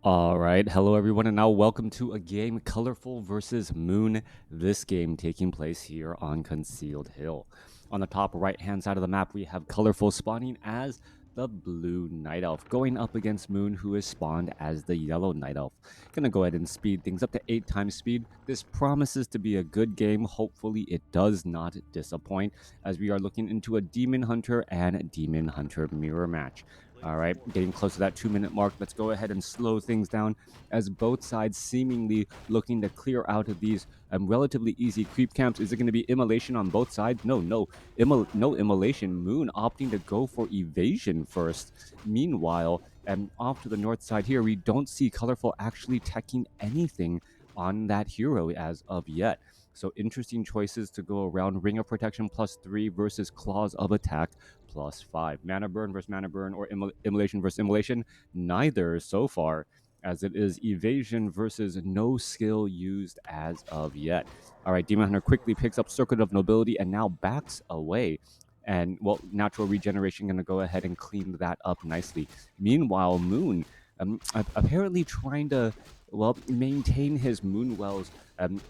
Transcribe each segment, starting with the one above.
Alright, hello everyone, and now welcome to a game Colorful versus Moon. This game taking place here on Concealed Hill. On the top right hand side of the map, we have Colorful spawning as the Blue Night Elf, going up against Moon, who is spawned as the Yellow Night Elf. Gonna go ahead and speed things up to 8 times speed. This promises to be a good game. Hopefully, it does not disappoint, as we are looking into a Demon Hunter and Demon Hunter mirror match. All right, getting close to that 2-minute mark. Let's go ahead and slow things down as both sides seemingly looking to clear out of these relatively easy creep camps. Is it going to be immolation on both sides? No immolation. Moon opting to go for evasion first. Meanwhile, off to the north side here, we don't see Colorful actually teching anything on that hero as of yet. So interesting choices to go around. Ring of Protection +3 versus Claws of Attack +5. Mana Burn versus Mana Burn, or Immolation versus Immolation? Neither so far, as it is Evasion versus no skill used as of yet. All right, Demon Hunter quickly picks up Circuit of Nobility and now backs away. And, well, Natural Regeneration going to go ahead and clean that up nicely. Meanwhile, Moon apparently trying to, well, maintain his Moon Wells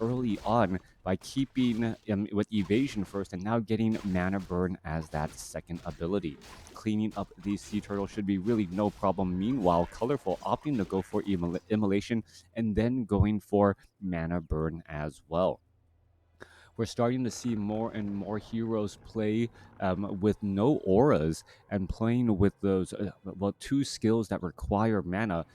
early on by keeping with Evasion first and now getting Mana Burn as that second ability. Cleaning up these sea turtles should be really no problem. Meanwhile, Colorful opting to go for Immolation and then going for Mana Burn as well. We're starting to see more and more heroes play with no auras and playing with those, two skills that require mana,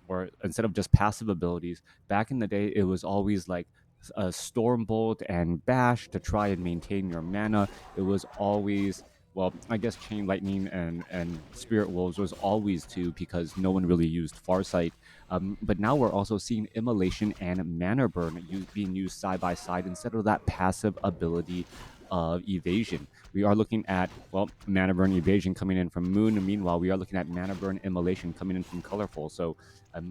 or instead of just passive abilities. Back in the day, it was always like a Stormbolt and Bash to try and maintain your mana. It was always, well, I guess Chain Lightning and Spirit Wolves was always two because no one really used Farsight. But now we're also seeing Immolation and Mana Burn being used side by side instead of that passive ability of Evasion. We are looking at, well, Mana Burn Evasion coming in from Moon. Meanwhile, we are looking at Mana Burn Immolation coming in from Colorful. So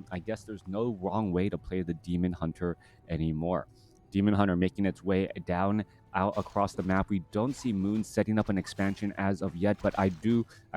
I guess there's no wrong way to play the Demon Hunter anymore. Demon Hunter making its way down out across the map. We don't see Moon setting up an expansion as of yet, but I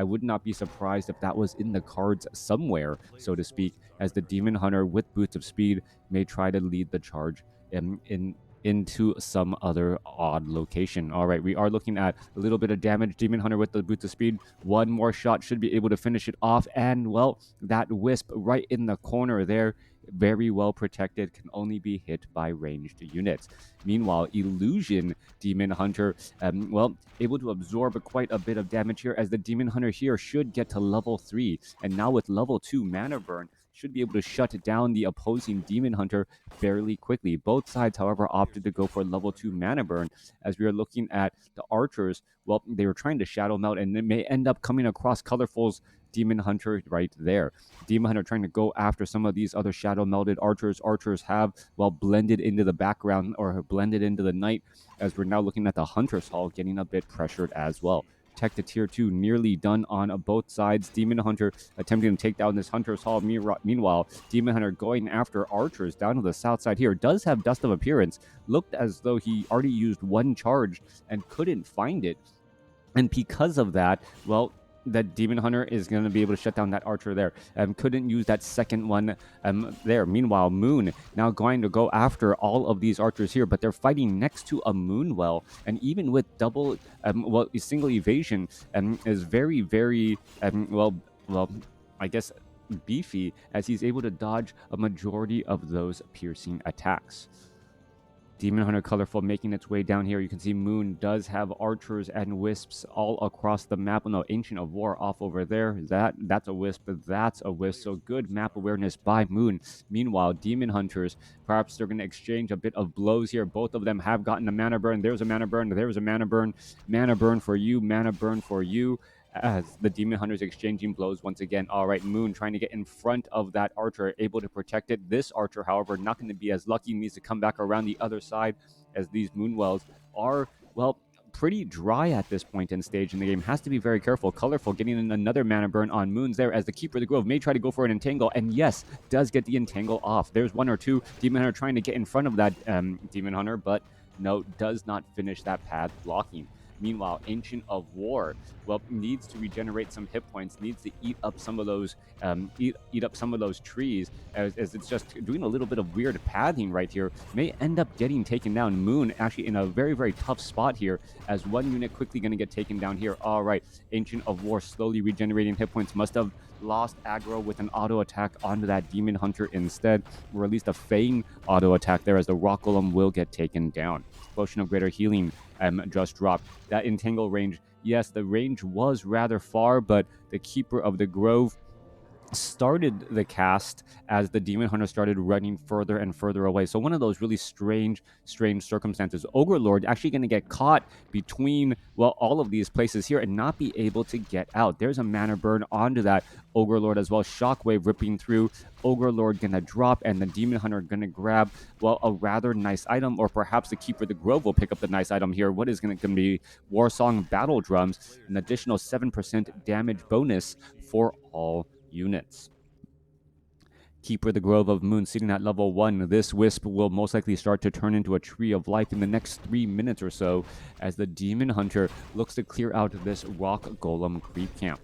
would not be surprised if that was in the cards somewhere, so to speak, as the Demon Hunter with Boots of Speed may try to lead the charge into some other odd location. All right, we are looking at a little bit of damage. Demon Hunter with the Boots of Speed. One more shot should be able to finish it off. And, well, that Wisp right in the corner there, very well protected, can only be hit by ranged units. Meanwhile, Illusion Demon Hunter, able to absorb quite a bit of damage here, as the Demon Hunter here should get to level 3. And now with level 2 Mana Burn, should be able to shut down the opposing Demon Hunter fairly quickly. Both sides, however, opted to go for level 2 Mana Burn, as we are looking at the archers. Well, they were trying to Shadow Melt, and it may end up coming across Colorful's Demon Hunter right there. Demon Hunter trying to go after some of these other Shadow Melted archers. Archers have, well, blended into the background or blended into the night, as we're now looking at the Hunter's Hall getting a bit pressured as well. Tech to tier 2 nearly done on both sides. Demon Hunter attempting to take down this Hunter's Hall. Meanwhile, Demon Hunter going after archers down to the south side here. Does have Dust of Appearance. Looked as though he already used one charge and couldn't find it. And because of that, well, that Demon Hunter is going to be able to shut down that archer there. Couldn't use that second one there. Meanwhile, Moon now going to go after all of these archers here, but they're fighting next to a Moon Well, and even with double, single evasion, is very, very, I guess, beefy, as he's able to dodge a majority of those piercing attacks. Demon Hunter Colorful making its way down here. You can see Moon does have archers and wisps all across the map. No, Ancient of War off over there. That's a wisp, but that's a wisp. So good map awareness by Moon. Meanwhile, Demon Hunters, perhaps they're going to exchange a bit of blows here. Both of them have gotten a Mana Burn. There's a Mana Burn. There's a Mana Burn. Mana Burn for you. Mana Burn for you, as the Demon Hunters exchanging blows once again. All right, Moon trying to get in front of that archer, able to protect it. This archer, however, not going to be as lucky, needs to come back around the other side, as these Moonwells are, well, pretty dry at this point in stage in the game. Has to be very careful. Colorful getting in another Mana Burn on Moons there, as the Keeper of the Grove may try to go for an Entangle, and yes, does get the Entangle off. There's one or two. Demon Hunter trying to get in front of that Demon Hunter, but no, does not finish that path blocking. Meanwhile, Ancient of War, well, needs to regenerate some hit points, needs to eat up some of those eat up some of those trees, as it's just doing a little bit of weird pathing right here. May end up getting taken down. Moon actually in a very, very tough spot here, as one unit quickly going to get taken down here. All right, Ancient of War slowly regenerating hit points. Must have lost aggro with an auto attack onto that Demon Hunter instead, or at least a Fang auto attack there, as the Rock Golem will get taken down. Potion of Greater Healing just dropped. That Entangle range, yes, the range was rather far, but the Keeper of the Grove started the cast as the Demon Hunter started running further and further away. So one of those really strange circumstances. Ogre Lord actually going to get caught between, well, all of these places here and not be able to get out. There's a mana burn onto that Ogre Lord as well. Shockwave ripping through. Ogre Lord going to drop, and the Demon Hunter going to grab, well, a rather nice item, or perhaps the Keeper of the Grove will pick up the nice item here. What is going to be Warsong Battle Drums, an additional 7% damage bonus for all units. Keeper of the Grove of Moon sitting at level 1. This wisp will most likely start to turn into a Tree of Life in the next 3 minutes or so, as the Demon Hunter looks to clear out this Rock Golem creep camp.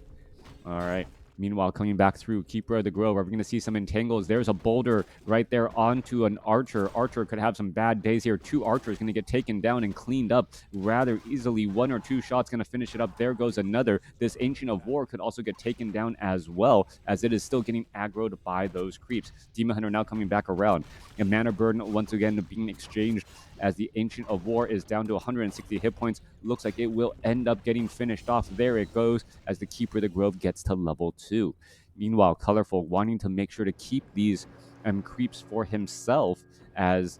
Alright. Meanwhile, coming back through Keeper of the Grove, are we going to see some entangles? There's a boulder right there onto an archer. Archer could have some bad days here. 2 archers going to get taken down and cleaned up rather easily. 1 or 2 shots going to finish it up. There goes another. This Ancient of War could also get taken down as well, as it is still getting aggroed by those creeps. Demon Hunter now coming back around. And Mana Burden once again being exchanged, as the Ancient of War is down to 160 hit points. Looks like it will end up getting finished off. There it goes, as the Keeper of the Grove gets to level 2. Meanwhile, Colorful wanting to make sure to keep these creeps for himself, as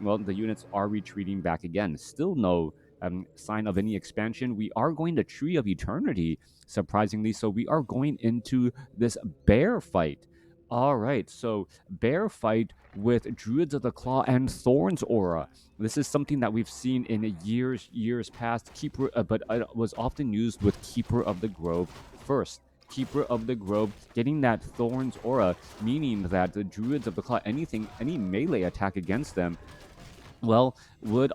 well, the units are retreating back again. Still no sign of any expansion. We are going to Tree of Eternity, surprisingly, so we are going into this bear fight. All right, so bear fight with Druids of the Claw and Thorns aura. This is something that we've seen in years past. Keeper, but it was often used with Keeper of the Grove first. Keeper of the Grove getting that Thorns aura, meaning that the Druids of the Claw, any melee attack against them, well, would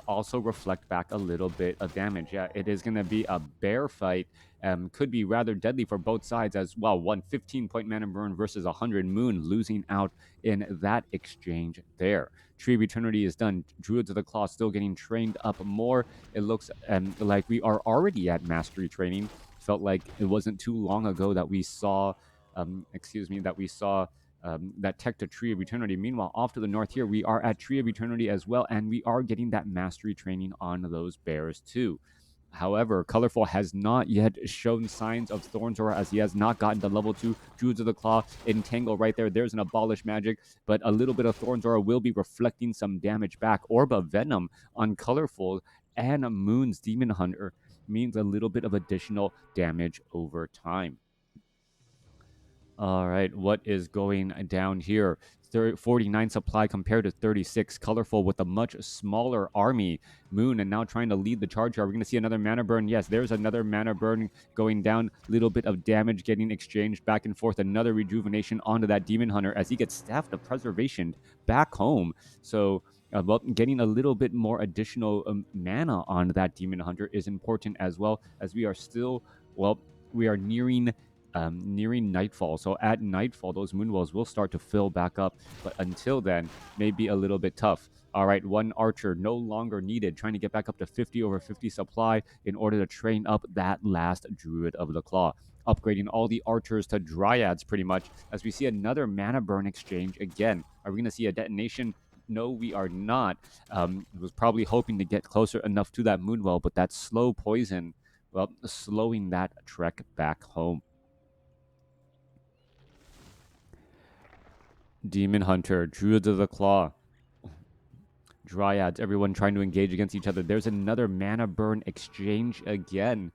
also reflect back a little bit of damage. Yeah, it is going to be a bear fight. Could be rather deadly for both sides, as well. 15-point mana burn versus 100 Moon, losing out in that exchange there. Tree of Eternity is done. Druids of the Claw still getting trained up more. It looks like we are already at mastery training. Felt like it wasn't too long ago that we saw, that tech to Tree of Eternity. Meanwhile, off to the north here, we are at Tree of Eternity as well, and we are getting that mastery training on those bears too. However, Colorful has not yet shown signs of Thorns Aura, as he has not gotten to level 2. Druids of the Claw, Entangle right there. There's an Abolish Magic, but a little bit of Thorns Aura will be reflecting some damage back. Orb of Venom on Colorful and Moon's Demon Hunter means a little bit of additional damage over time. All right, what is going down here? 49 supply compared to 36. Colorful with a much smaller army. Moon and now trying to lead the charge here. Are we going to see another mana burn? Yes, there's another mana burn going down. Little bit of damage getting exchanged back and forth. Another rejuvenation onto that Demon Hunter as he gets Staff of Preservation back home. So well, getting a little bit more additional mana on that Demon Hunter is important, as well, as we are still, well, we are nearing nightfall. So at nightfall, those moonwells will start to fill back up, but until then, may be a little bit tough. All right, 1 archer no longer needed, trying to get back up to 50 over 50 supply in order to train up that last Druid of the Claw. Upgrading all the archers to Dryads pretty much, as we see another mana burn exchange again. Are we going to see a detonation? No, we are not. Was probably hoping to get closer enough to that moonwell, but that slow poison, well, slowing that trek back home. Demon Hunter, Druids of the Claw, Dryads, everyone trying to engage against each other. There's another mana burn exchange again.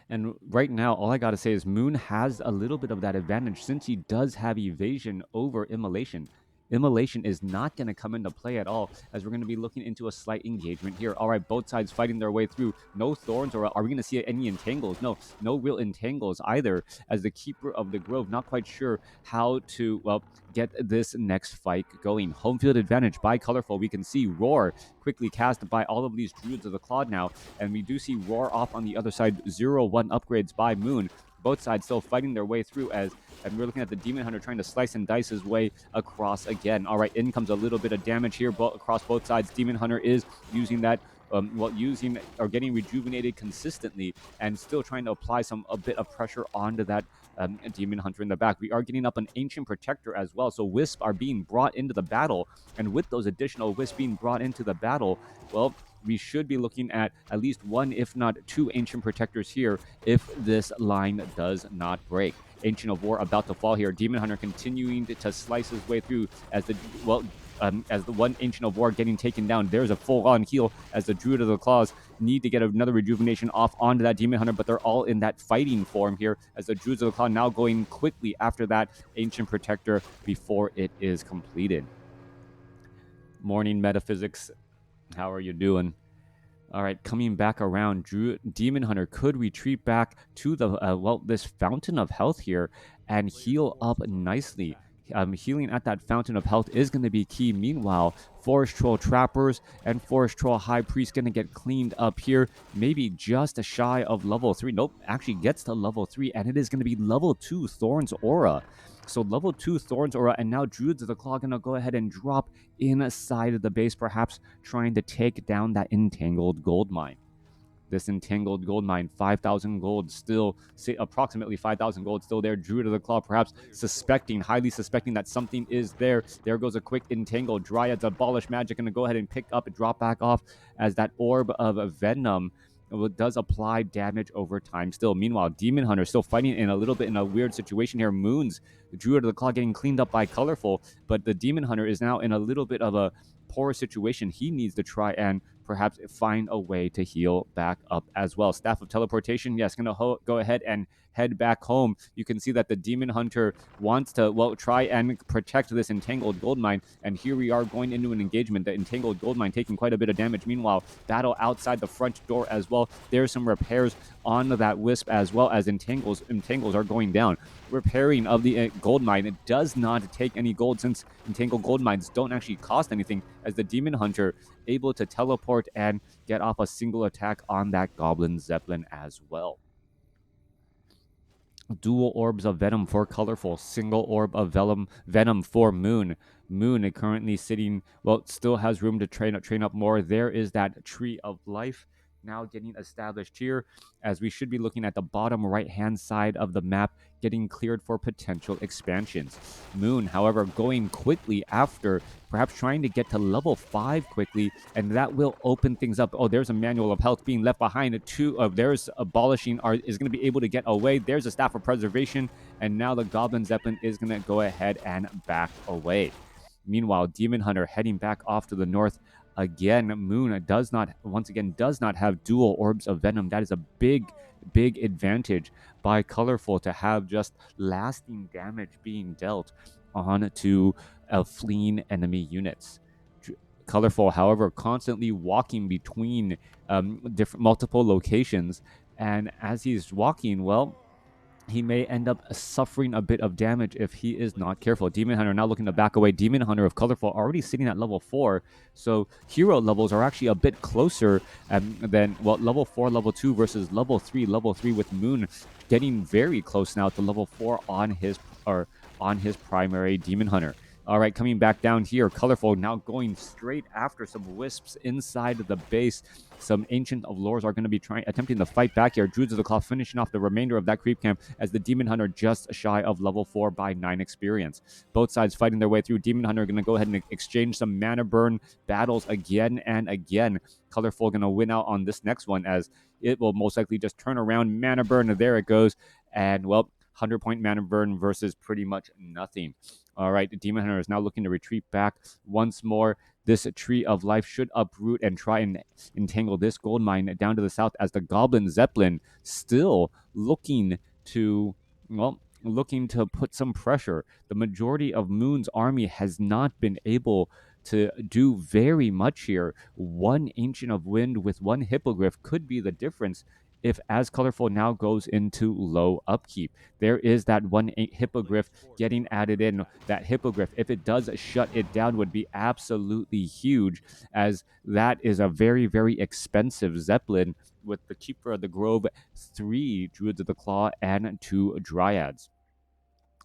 And right now, all I gotta say is Moon has a little bit of that advantage, since he does have evasion over immolation. Immolation is not going to come into play at all, as we're going to be looking into a slight engagement here. All right, both sides fighting their way through. No thorns, or are we going to see any entangles? No, no real entangles either, as the Keeper of the Grove not quite sure how to, well, get this next fight going. Home field advantage by Colorful. We can see Roar quickly cast by all of these Druids of the Clod now, and we do see Roar off on the other side. 0-1 upgrades by Moon. Both sides still fighting their way through, and we're looking at the Demon Hunter trying to slice and dice his way across again. All right, in comes a little bit of damage here across both sides. Demon Hunter is using that, using or getting rejuvenated consistently, and still trying to apply a bit of pressure onto that Demon Hunter in the back. We are getting up an Ancient Protector as well, so Wisp are being brought into the battle, and with those additional Wisps being brought into the battle, well, we should be looking at least one, if not two, Ancient Protectors here if this line does not break. Ancient of War about to fall here. Demon Hunter continuing to slice his way through as the one Ancient of War getting taken down. There's a full-on heal as the Druid of the Claws need to get another rejuvenation off onto that Demon Hunter, but they're all in that fighting form here as the Druids of the Claw now going quickly after that Ancient Protector before it is completed. Morning Metaphysics, how are you doing? All right, coming back around, Demon Hunter could retreat back to the, this Fountain of Health here and heal up nicely. Healing at that Fountain of Health is going to be key. Meanwhile, Forest Troll Trappers and Forest Troll High Priest going to get cleaned up here, maybe just shy of level 3. Nope, actually gets to level 3, and it is going to be level 2 Thorn's Aura. So level 2 Thorn's Aura, and now Druids of the Claw going to go ahead and drop inside of the base, perhaps trying to take down that Entangled Gold Mine. This Entangled Gold Mine, 5,000 gold still, approximately 5,000 gold still there. Druid of the Claw perhaps highly suspecting that something is there. There goes a quick Entangle. Dryads Abolish Magic going to go ahead and pick up and drop back off as that Orb of Venom does apply damage over time still. Meanwhile, Demon Hunter still fighting in a weird situation here. Moons, the Druid of the Claw getting cleaned up by Colorful, but the Demon Hunter is now in a little bit of a poor situation. He needs to try and perhaps find a way to heal back up as well. Staff of Teleportation, yes, going to go ahead and head back home. You can see that the Demon Hunter wants to, try and protect this Entangled Gold Mine, and here we are going into an engagement. The Entangled Gold Mine taking quite a bit of damage. Meanwhile, battle outside the front door as well. There's some repairs on that Wisp as well as entangles are going down. Repairing of the gold mine, it does not take any gold, since Entangled Gold Mines don't actually cost anything, as the Demon Hunter able to teleport and get off a single attack on that Goblin Zeppelin as well. Dual Orbs of Venom for Colorful, single Orb of Venom for Moon. Moon currently sitting, still has room to train up more. There is that Tree of Life now getting established here, as we should be looking at the bottom right-hand side of the map getting cleared for potential expansions. Moon, however, going quickly after, perhaps trying to get to level 5 quickly, and that will open things up. Oh, there's a Manual of Health being left behind. There's Abolishing is going to be able to get away. There's a Staff of Preservation, and now the Goblin Zeppelin is going to go ahead and back away. Meanwhile, Demon Hunter heading back off to the north. Again, Moon does not have dual Orbs of Venom. That is a big advantage by Colorful to have just lasting damage being dealt onto fleeing enemy units. Colorful, however, constantly walking between multiple locations, and as he's walking, he may end up suffering a bit of damage if he is not careful. Demon Hunter now looking to back away. Demon Hunter of Colorful already sitting at level 4, so hero levels are actually a bit closer than, level 4, level 2 versus level 3. Level 3 with Moon getting very close now to level 4 on his primary Demon Hunter. All right, coming back down here, Colorful now going straight after some Wisps inside of the base. Some Ancient of Lores are going to be attempting to fight back here. Druids of the Claw finishing off the remainder of that creep camp, as the Demon Hunter just shy of level 4 by 9 experience. Both sides fighting their way through. Demon Hunter going to go ahead and exchange some mana burn battles again and again. Colorful going to win out on this next one, as it will most likely just turn around. Mana burn, there it goes. And, 100-point mana burn versus pretty much nothing. All right, the Demon Hunter is now looking to retreat back once more. This Tree of Life should uproot and try and entangle this gold mine down to the south, as the Goblin Zeppelin still looking to, looking to put some pressure. The majority of Moon's army has not been able to do very much here. One Ancient of Wind with one Hippogriff could be the difference if As Colorful now goes into low upkeep. There is that one Hippogriff getting added in. That Hippogriff, if it does shut it down, would be absolutely huge, as that is a very, very expensive Zeppelin with the Keeper of the Grove, 3 Druids of the Claw, and 2 Dryads.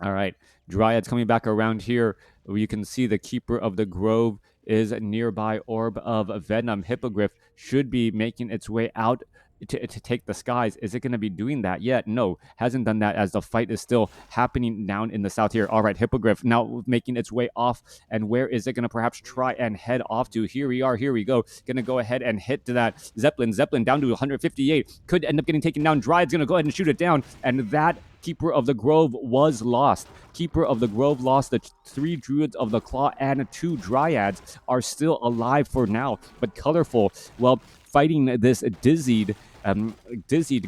All right, Dryads coming back around here. You can see the Keeper of the Grove is a nearby. Orb of Venom. Hippogriff should be making its way out to take the skies. Is it going to be doing that yet? No, hasn't done that, as the fight is still happening down in the south here. All right, Hippogriff now making its way off. And where is it going to perhaps try and head off to? Here we are. Here we go. Going to go ahead and hit to that Zeppelin. Zeppelin down to 158. Could end up getting taken down. Dryad's going to go ahead and shoot it down. And that Keeper of the Grove was lost. Keeper of the Grove lost. The 3 Druids of the Claw and 2 Dryads are still alive for now. But Colorful, well, fighting this dizzied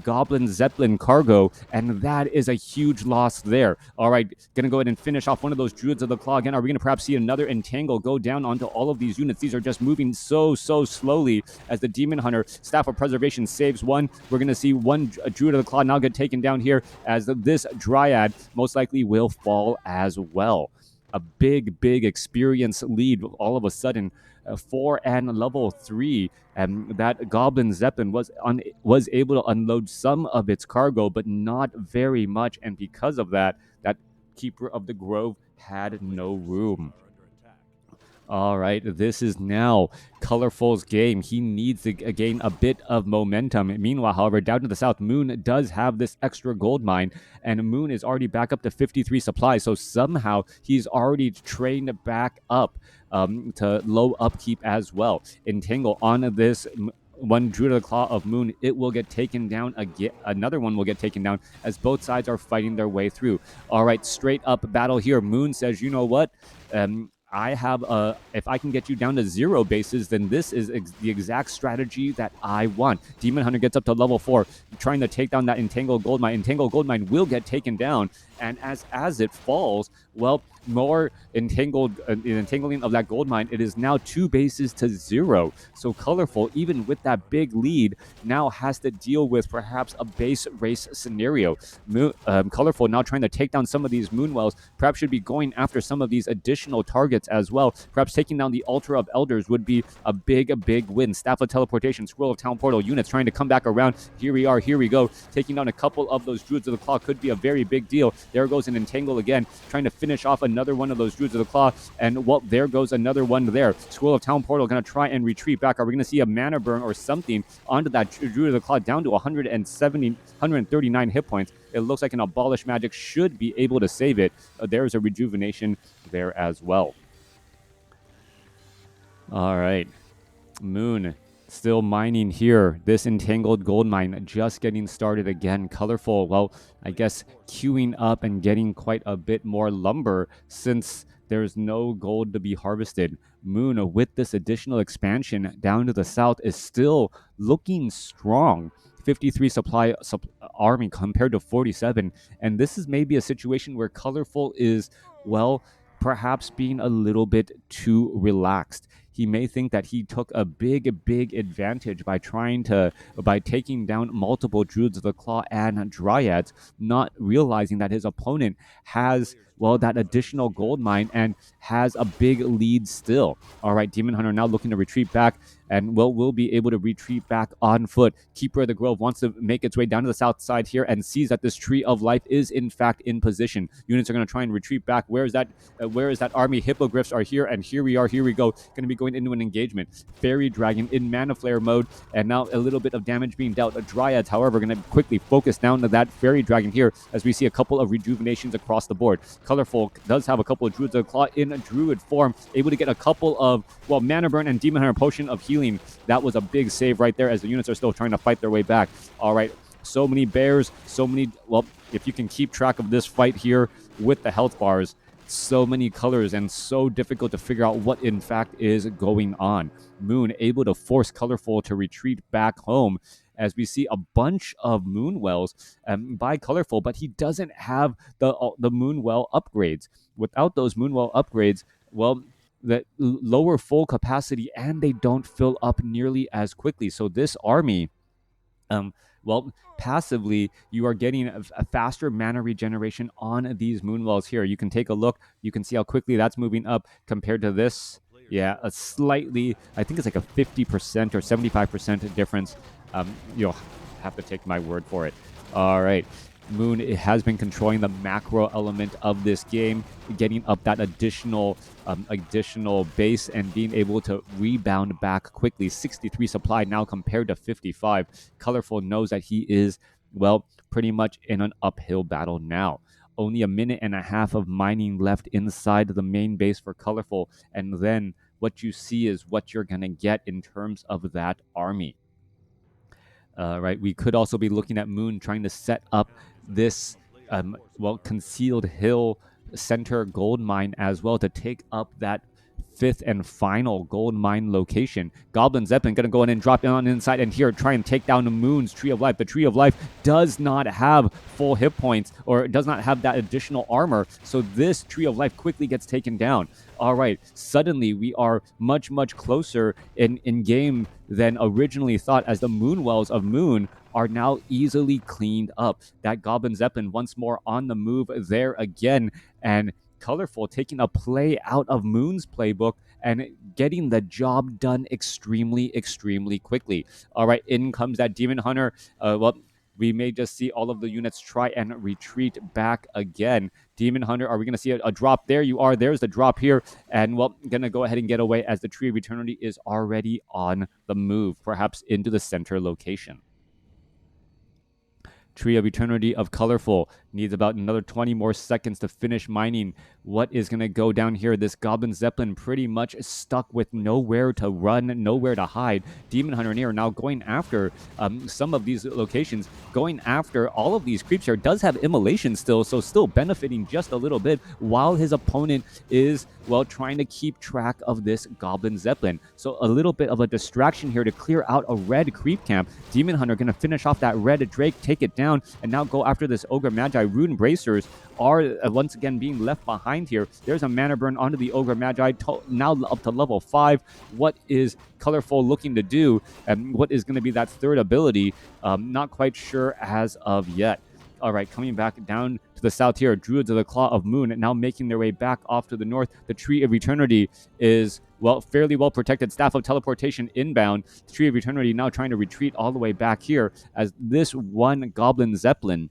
Goblin Zeppelin cargo, and that is a huge loss there. All right, gonna go ahead and finish off one of those Druids of the Claw again. Are we gonna perhaps see another Entangle go down onto all of these units? These are just moving so slowly as the Demon Hunter Staff of Preservation saves one. We're gonna see one Druid of the Claw now get taken down here, as this Dryad most likely will fall as well. A big experience lead all of a sudden. 4 and level 3, and that Goblin Zeppelin was able to unload some of its cargo, but not very much, and because of that, that Keeper of the Grove had no room. All right, this is now Colorful's game. He needs to gain a bit of momentum. Meanwhile, however, down to the south, Moon does have this extra gold mine, and Moon is already back up to 53 supplies, so somehow he's already trained back up to low upkeep as well. Entangle on this one Druid of the Claw of Moon, it will get taken down again. Another one will get taken down, as both sides are fighting their way through. All right, straight up battle here. Moon says, you know what? I have if I can get you down to 0 bases, then this is the exact strategy that I want. Demon Hunter gets up to level 4, trying to take down that Entangled Gold Mine. Entangled Gold Mine will get taken down, and as it falls, well, more entangling of that gold mine. It is now 2 bases to 0. So Colorful, even with that big lead, now has to deal with perhaps a base race scenario. Colorful now trying to take down some of these Moonwells. Perhaps should be going after some of these additional targets as well. Perhaps taking down the Altar of Elders would be a big win. Staff of Teleportation, Scroll of Town Portal units trying to come back around. Here we are. Here we go. Taking down a couple of those Druids of the Claw could be a very big deal. There goes an Entangle again, trying to finish off another one of those Druids of the Claw, and well, there goes another one there. Scroll of Town Portal going to try and retreat back. Are we going to see a mana burn or something onto that Druid of the Claw, down to 139 hit points? It looks like an Abolish Magic should be able to save it. There's a Rejuvenation there as well. All right, Moon still mining here. This Entangled Gold Mine just getting started again. Colorful, well, I guess queuing up and getting quite a bit more lumber since there's no gold to be harvested. Moon, with this additional expansion down to the south, is still looking strong. 53 supply army compared to 47. And this is maybe a situation where Colorful is, well, perhaps being a little bit too relaxed. He may think that he took a big advantage by taking down multiple Druids of the Claw and Dryads, not realizing that his opponent has, well, that additional gold mine and has a big lead still. All right, Demon Hunter now looking to retreat back, and will be able to retreat back on foot. Keeper of the Grove wants to make its way down to the south side here and sees that this Tree of Life is in fact in position. Units are going to try and retreat back. Where is that army? Hippogriffs are here, and here we are. Here we go. Going to be going into an engagement. Fairy Dragon in Mana Flare mode, and now a little bit of damage being dealt. Dryads, however, going to quickly focus down to that Fairy Dragon here, as we see a couple of rejuvenations across the board. Colorful does have a couple of Druids of the Claw in Druid form, able to get a couple of, well, Mana Burn and Demon Hunter Potion of Healing. That was a big save right there, as the units are still trying to fight their way back. All right, so many bears, so many, well, if you can keep track of this fight here with the health bars, so many colors and so difficult to figure out what in fact is going on. Moon able to force Colorful to retreat back home, as we see a bunch of moon wells by Colorful, but he doesn't have the moon well upgrades. Without those moon well upgrades, well, the lower full capacity and they don't fill up nearly as quickly. So this army, um, well, passively, you are getting a faster mana regeneration on these moon wells here. You can take a look. You can see how quickly that's moving up compared to this. Yeah, a slightly, I think it's like a 50% or 75% difference. You'll have to take my word for it. All right. Moon, it has been controlling the macro element of this game, getting up that additional base and being able to rebound back quickly. 63 supply now compared to 55. Colorful knows that he is, well, pretty much in an uphill battle now. Only a minute and a half of mining left inside the main base for Colorful, and then what you see is what you're going to get in terms of that army. Right, we could also be looking at Moon trying to set up this, concealed hill center gold mine as well to take up that fifth and final gold mine location. Goblin Zeppelin going to go in and drop in on inside and here try and take down the Moon's Tree of Life. The Tree of Life does not have full hit points or does not have that additional armor, so this Tree of Life quickly gets taken down. All right, suddenly we are much, much closer in game than originally thought, as the Moon Wells of Moon are now easily cleaned up. That Goblin Zeppelin once more on the move there again, and Colorful taking a play out of Moon's playbook and getting the job done extremely, extremely quickly. All right, in comes that Demon Hunter. We may just see all of the units try and retreat back again. Demon Hunter, are we going to see a drop? There you are. There's the drop here. And, well, going to go ahead and get away as the Tree of Eternity is already on the move, perhaps into the center location. Tree of Eternity of Colorful needs about another 20 more seconds to finish mining. What is going to go down here? This Goblin Zeppelin pretty much stuck with nowhere to run, nowhere to hide. Demon Hunter Near now going after some of these locations, going after all of these creeps here. Does have immolation still, so still benefiting just a little bit while his opponent is, well, trying to keep track of this Goblin Zeppelin. So a little bit of a distraction here to clear out a red creep camp. Demon Hunter going to finish off that red Drake, take it down, and now go after this Ogre Magi. Rune Bracers are once again being left behind here. There's a mana burn onto the Ogre Magi, now up to level 5. What is Colorful looking to do? And what is going to be that third ability? Not quite sure as of yet. All right, coming back down to the south here, Druids of the Claw of Moon now making their way back off to the north. The Tree of Eternity is, well, fairly well protected. Staff of Teleportation inbound. The Tree of Eternity now trying to retreat all the way back here as this one Goblin Zeppelin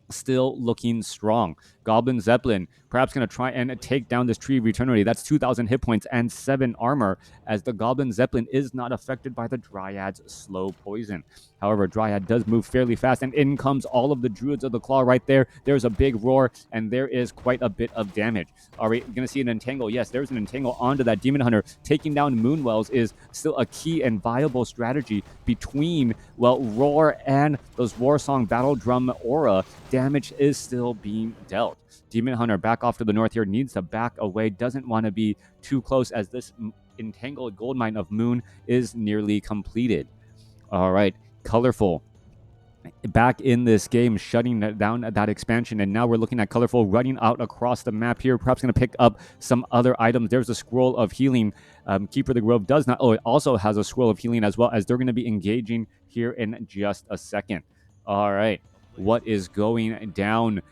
still looking strong. Goblin Zeppelin perhaps going to try and take down this Tree of Eternity. That's 2,000 hit points and 7 armor, as the Goblin Zeppelin is not affected by the Dryad's slow poison. However, Dryad does move fairly fast, and in comes all of the Druids of the Claw right there. There's a big roar, and there is quite a bit of damage. Are we going to see an entangle? Yes, there's an entangle onto that Demon Hunter. Taking down Moonwells is still a key and viable strategy between, well, Roar and those War Song Battle Drum aura. Damage is still being dealt. Demon Hunter back off to the north here, needs to back away, doesn't want to be too close as this entangled gold mine of Moon is nearly completed. All right, Colorful back in this game, shutting down that expansion, and now we're looking at Colorful running out across the map here, perhaps going to pick up some other items. There's a Scroll of Healing. Keeper of the Grove does not, it also has a Scroll of Healing as well, as they're going to be engaging here in just a second. All right, what is going down?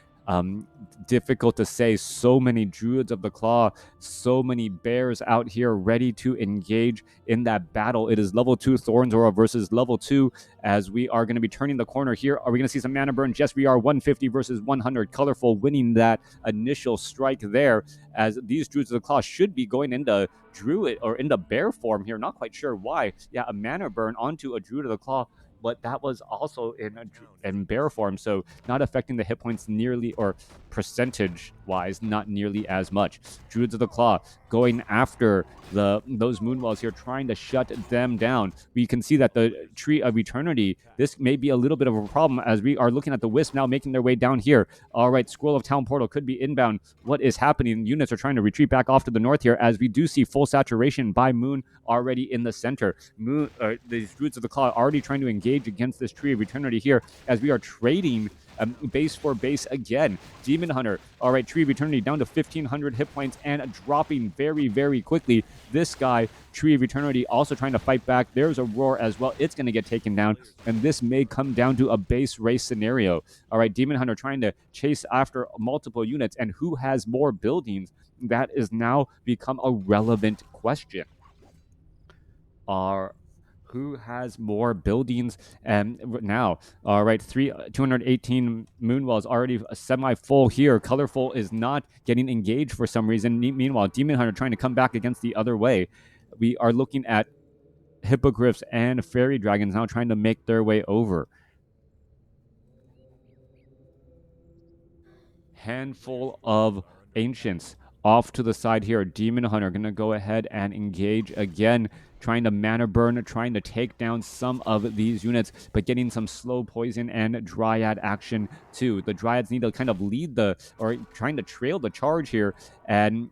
Difficult to say. So many Druids of the Claw, so many bears out here ready to engage in that battle. It is level 2 Thorns Aura versus level 2, as we are going to be turning the corner here. Are we going to see some mana burn? Yes, we are. 150 versus 100. Colorful winning that initial strike there, as these Druids of the Claw should be going into Druid or into bear form here. Not quite sure why. Yeah, a mana burn onto a Druid of the Claw, but that was also in bear form, so not affecting the hit points nearly, or percentage-wise, not nearly as much. Druids of the Claw going after those Moonwells here, trying to shut them down. We can see that the Tree of Eternity, this may be a little bit of a problem, as we are looking at the Wisp now making their way down here. All right, Scroll of Town Portal could be inbound. What is happening? Units are trying to retreat back off to the north here, as we do see full saturation by Moon already in the center. These Druids of the Claw already trying to engage engage against this Tree of Eternity here as we are trading base for base again. Demon Hunter, all right, Tree of Eternity down to 1,500 hit points and dropping very, very quickly. This guy, Tree of Eternity, also trying to fight back. There's a Roar as well. It's going to get taken down, and this may come down to a base race scenario. All right, Demon Hunter trying to chase after multiple units, and who has more buildings? That is now become a relevant question. Who has more buildings now? All right, 218 Moonwells already semi-full here. Colorful is not getting engaged for some reason. Meanwhile, Demon Hunter trying to come back against the other way. We are looking at Hippogriffs and Fairy Dragons now trying to make their way over. Handful of Ancients off to the side here. Demon Hunter going to go ahead and engage again, trying to mana burn, trying to take down some of these units, but getting some slow poison and Dryad action too. The Dryads need to kind of lead or trying to trail the charge here and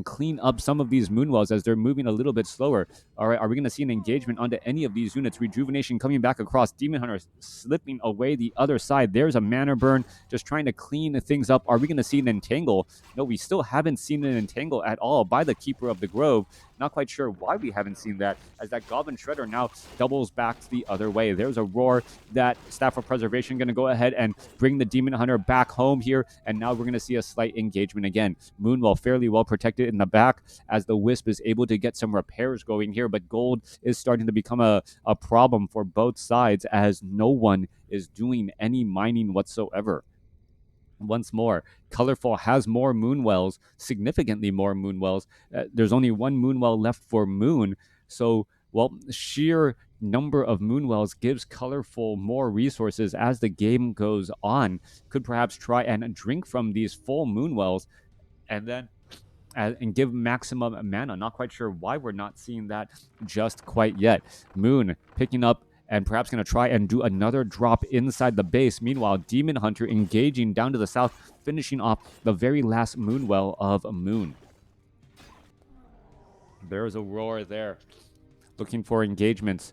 clean up some of these Moonwells as they're moving a little bit slower. All right, are we going to see an engagement onto any of these units? Rejuvenation coming back across. Demon Hunter slipping away the other side. There's a mana burn, just trying to clean things up. Are we going to see an entangle? No, we still haven't seen an entangle at all by the Keeper of the Grove. Not quite sure why we haven't seen that, as that Goblin Shredder now doubles back the other way. There's a Roar. That Staff of Preservation going to go ahead and bring the Demon Hunter back home here, and now we're going to see a slight engagement again. Moonwell fairly well protected in the back as the Wisp is able to get some repairs going here, but gold is starting to become a problem for both sides as no one is doing any mining whatsoever. Once more, Colorful has more Moonwells, significantly more Moonwells. There's only one Moonwell left for Moon, so, well, sheer number of Moonwells gives Colorful more resources as the game goes on. Could perhaps try and drink from these full Moonwells and give maximum mana. Not quite sure why we're not seeing that just quite yet. Moon picking up and perhaps going to try and do another drop inside the base. Meanwhile, Demon Hunter engaging down to the south, finishing off the very last Moonwell of Moon. There's a Roar there, looking for engagements,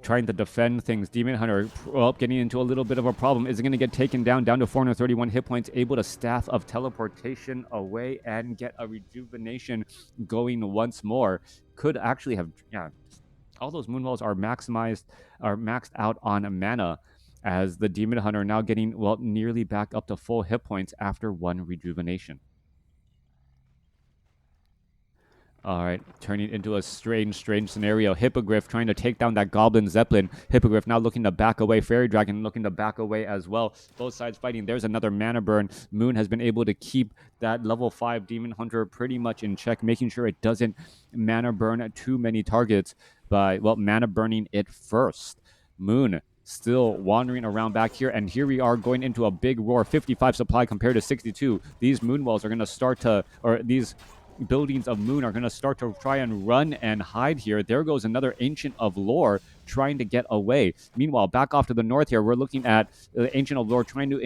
trying to defend things. Demon Hunter getting into a little bit of a problem. Is it going to get taken down to 431 hit points, able to Staff of Teleportation away and get a rejuvenation going once more. Could actually have, all those Moonwells are maxed out on mana, as the Demon Hunter now getting, well, nearly back up to full hit points after one rejuvenation. All right, turning into a strange scenario. Hippogriff trying to take down that Goblin Zeppelin. Hippogriff now looking to back away. Fairy Dragon looking to back away as well. Both sides fighting. There's another mana burn. Moon has been able to keep that level 5 Demon Hunter pretty much in check, making sure it doesn't mana burn too many targets by, well, mana burning it first. Moon still wandering around back here, and here we are going into a big Roar. 55 supply compared to 62. These Moonwells are going to start to, or these buildings of Moon are going to start to try and run and hide here. There goes another Ancient of Lore trying to get away. Meanwhile, back off to the north here, we're looking at the Ancient of Lore trying to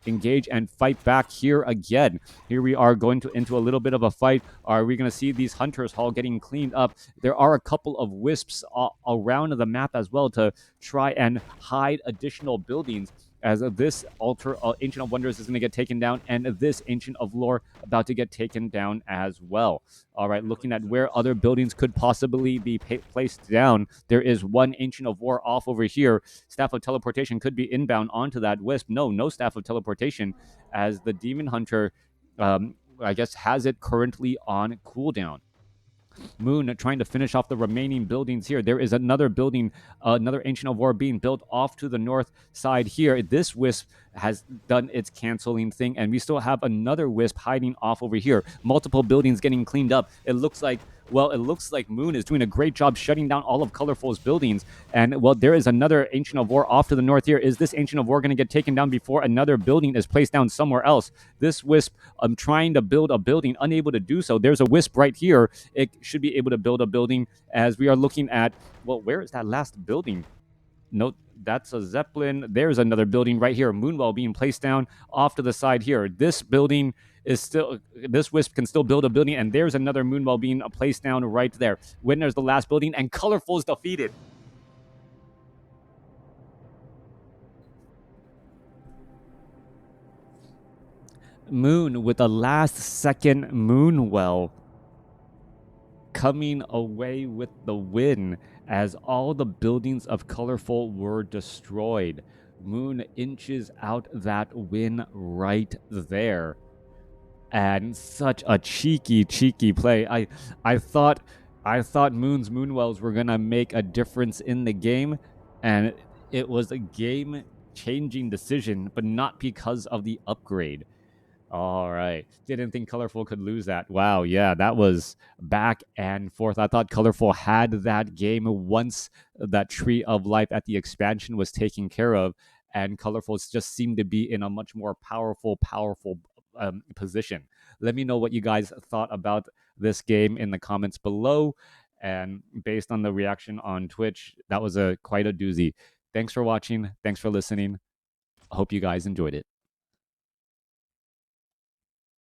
engage and fight back here again. Here we are going into a little bit of a fight. Are we going to see these Hunters Hall getting cleaned up? There are a couple of wisps around the map as well to try and hide additional buildings, as this Ancient of Wonders is going to get taken down, and this Ancient of Lore about to get taken down as well. All right, looking at where other buildings could possibly be placed down, there is one Ancient of War off over here. Staff of Teleportation could be inbound onto that Wisp. No Staff of Teleportation, as the Demon Hunter, I guess, has it currently on cooldown. Moon trying to finish off the remaining buildings here. There is another building, another Ancient of War being built off to the north side here. This Wisp has done its canceling thing, and we still have another Wisp hiding off over here. Multiple buildings getting cleaned up. It looks like Moon is doing a great job shutting down all of Colorful's buildings. And, well, there is another Ancient of War off to the north here. Is this Ancient of War going to get taken down before another building is placed down somewhere else? This Wisp, trying to build a building, unable to do so. There's a Wisp right here. It should be able to build a building, as we are looking at, well, where is that last building? Note, that's a Zeppelin. There's another building right here. Moonwell being placed down off to the side here. This building is still, this Wisp can still build a building, and there's another Moonwell being placed down right there. When there's the last building, and Colorful is defeated. Moon with a last-second moon well coming away with the win as all the buildings of Colorful were destroyed. Moon inches out that win right there. And such a cheeky play. I thought Moon's Moonwells were gonna make a difference in the game, and it was a game-changing decision, but not because of the upgrade. All right. Didn't think Colorful could lose that. Wow. Yeah, that was back and forth. I thought Colorful had that game once that Tree of Life at the expansion was taken care of, and Colorful just seemed to be in a much more powerful position. Let me know what you guys thought about this game in the comments below. And based on the reaction on Twitch, that was quite a doozy. Thanks for watching. Thanks for listening. I hope you guys enjoyed it.